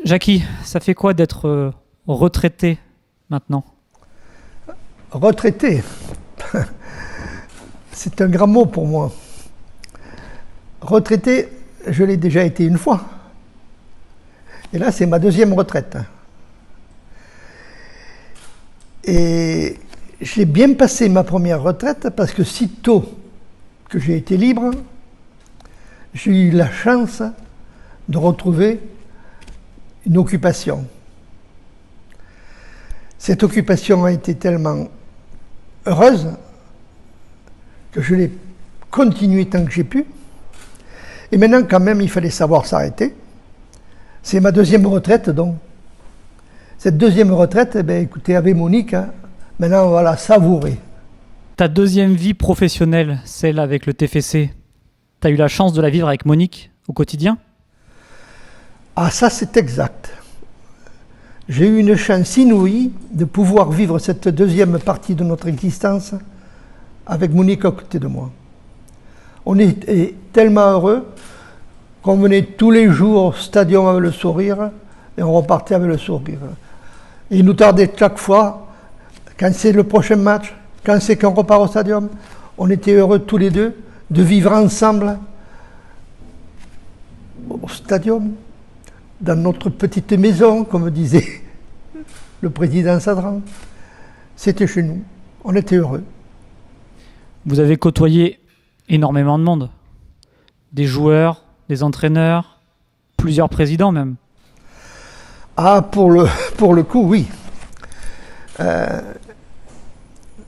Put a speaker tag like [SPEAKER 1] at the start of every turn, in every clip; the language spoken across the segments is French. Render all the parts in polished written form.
[SPEAKER 1] Jackie, ça fait quoi d'être retraité maintenant?
[SPEAKER 2] Retraité, c'est un grand mot pour moi. Retraité, je l'ai déjà été une fois. Et là, c'est ma deuxième retraite. Et j'ai bien passé ma première retraite parce que sitôt que j'ai été libre, j'ai eu la chance de retrouver une occupation. Cette occupation a été tellement heureuse que je l'ai continuée tant que j'ai pu. Et maintenant, quand même, il fallait savoir s'arrêter. C'est ma deuxième retraite, donc. Cette deuxième retraite, eh bien, écoutez, avec Monique, maintenant, on va la savourer.
[SPEAKER 1] Ta deuxième vie professionnelle, celle avec le TFC, tu as eu la chance de la vivre avec Monique au quotidien?
[SPEAKER 2] Ah, ça, c'est exact. J'ai eu une chance inouïe de pouvoir vivre cette deuxième partie de notre existence avec Monique à côté de moi. On était tellement heureux qu'on venait tous les jours au stadium avec le sourire et on repartait avec le sourire. Et il nous tardait chaque fois, quand c'est le prochain match, quand c'est qu'on repart au stadium, on était heureux tous les deux de vivre ensemble au stadium, dans notre petite maison, comme disait le président Sadran. C'était chez nous, on était heureux.
[SPEAKER 1] Vous avez côtoyé énormément de monde. Des joueurs, des entraîneurs, plusieurs présidents même.
[SPEAKER 2] Ah, pour le coup, oui.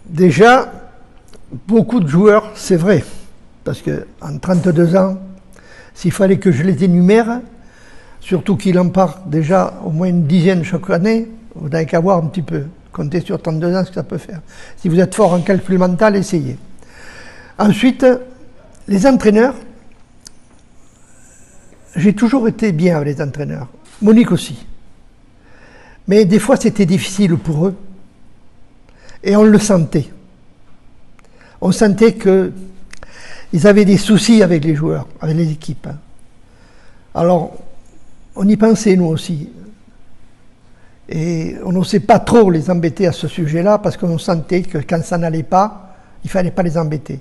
[SPEAKER 2] Déjà, beaucoup de joueurs, c'est vrai. Parce qu'en 32 ans, s'il fallait que je les énumère, surtout qu'il en part déjà au moins une dizaine chaque année, vous n'avez qu'à voir un petit peu, compter sur 32 ans ce que ça peut faire. Si vous êtes fort en calcul mental, essayez. Ensuite, les entraîneurs, j'ai toujours été bien avec les entraîneurs. Monique aussi. Mais des fois, c'était difficile pour eux. Et on le sentait. On sentait qu'ils avaient des soucis avec les joueurs, avec les équipes. Alors, on y pensait, nous aussi. Et on n'osait pas trop les embêter à ce sujet-là, parce qu'on sentait que quand ça n'allait pas, il ne fallait pas les embêter.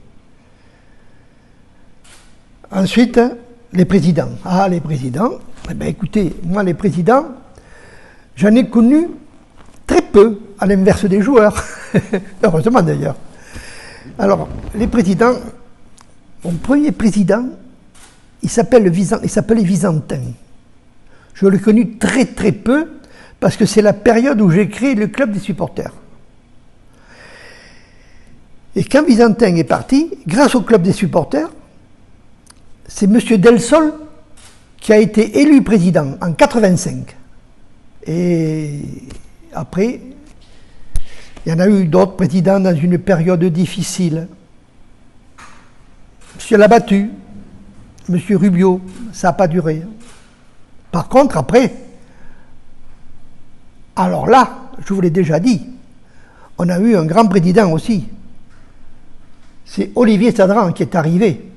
[SPEAKER 2] Ensuite, les présidents. Ah, les présidents, eh bien, écoutez, moi, les présidents, j'en ai connu très peu, à l'inverse des joueurs. Heureusement, d'ailleurs. Alors, les présidents, mon premier président, il s'appelait Visantin. Je l'ai connu très très peu, parce que c'est la période où j'ai créé le club des supporters. Et quand Visantin est parti, grâce au club des supporters, c'est M. Delsol qui a été élu président en 85. Et après, il y en a eu d'autres présidents dans une période difficile. M. Labattu, M. Rubio, ça n'a pas duré. Par contre, après, alors là, je vous l'ai déjà dit, on a eu un grand président aussi. C'est Olivier Sadran qui est arrivé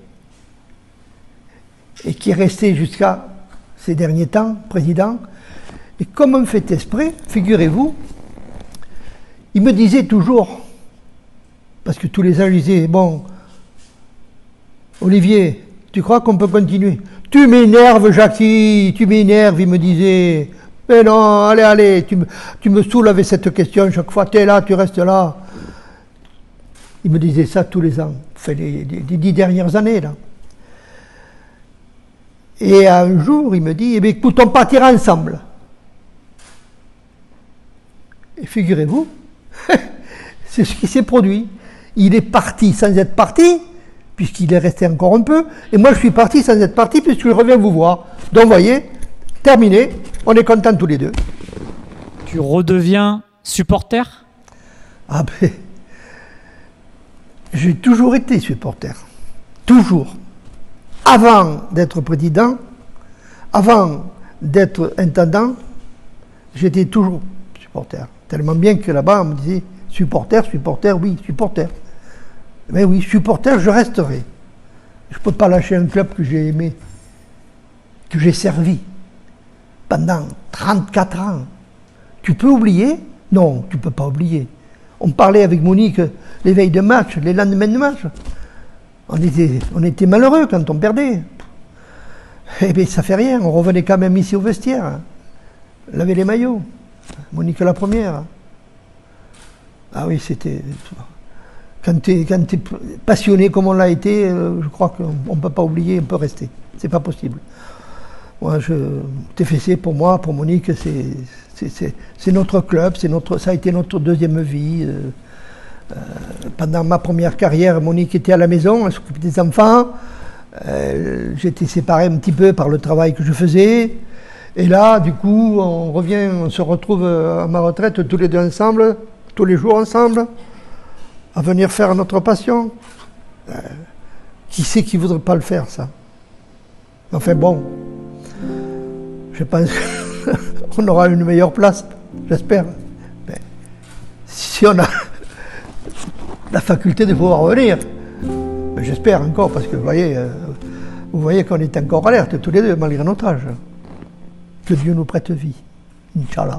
[SPEAKER 2] et qui est resté jusqu'à ces derniers temps président. Et comme on fait exprès, figurez-vous, il me disait toujours, parce que tous les ans, je disais, bon, Olivier, tu crois qu'on peut continuer? Tu m'énerves, Jackie, tu m'énerves, il me disait. Mais non, allez, tu me saoules avec cette question chaque fois, tu es là, tu restes là. Il me disait ça tous les ans, enfin les 10 dernières années, là. Et un jour, il me dit, eh bien, écoute, on partira ensemble. Et figurez-vous, c'est ce qui s'est produit. Il est parti sans être parti, puisqu'il est resté encore un peu, et moi je suis parti sans être parti, puisque je reviens vous voir. Donc vous voyez, terminé, on est contents tous les deux.
[SPEAKER 1] Tu redeviens supporter?
[SPEAKER 2] Ah ben, j'ai toujours été supporter. Toujours. Avant d'être président, avant d'être intendant, j'étais toujours supporter. Tellement bien que là-bas, on me disait supporter, oui, supporter. Mais oui, supporter, je resterai. Je ne peux pas lâcher un club que j'ai aimé, que j'ai servi. pendant 34 ans. Tu peux oublier? Non, tu ne peux pas oublier. On parlait avec Monique les veilles de match, les lendemains de match. On était malheureux quand on perdait. Eh bien, ça fait rien, on revenait quand même ici au vestiaire. Laver les maillots. Monique la première. Ah oui, c'était... Quand tu es passionné comme on l'a été, je crois qu'on ne peut pas oublier, on peut rester. C'est pas possible. Moi, TFC, pour moi, pour Monique, c'est notre club, ça a été notre deuxième vie. Pendant ma première carrière, Monique était à la maison, elle s'occupait des enfants. J'étais séparé un petit peu par le travail que je faisais. Et là, du coup, on se retrouve à ma retraite tous les deux ensemble, tous les jours ensemble, à venir faire notre passion. Qui c'est qui ne voudrait pas le faire, ça? Enfin bon, je pense qu'on aura une meilleure place, j'espère. Mais si on a la faculté de pouvoir revenir, ben j'espère encore, parce que vous voyez qu'on est encore alerte tous les deux, malgré notre âge. Que Dieu nous prête vie, Inch'Allah.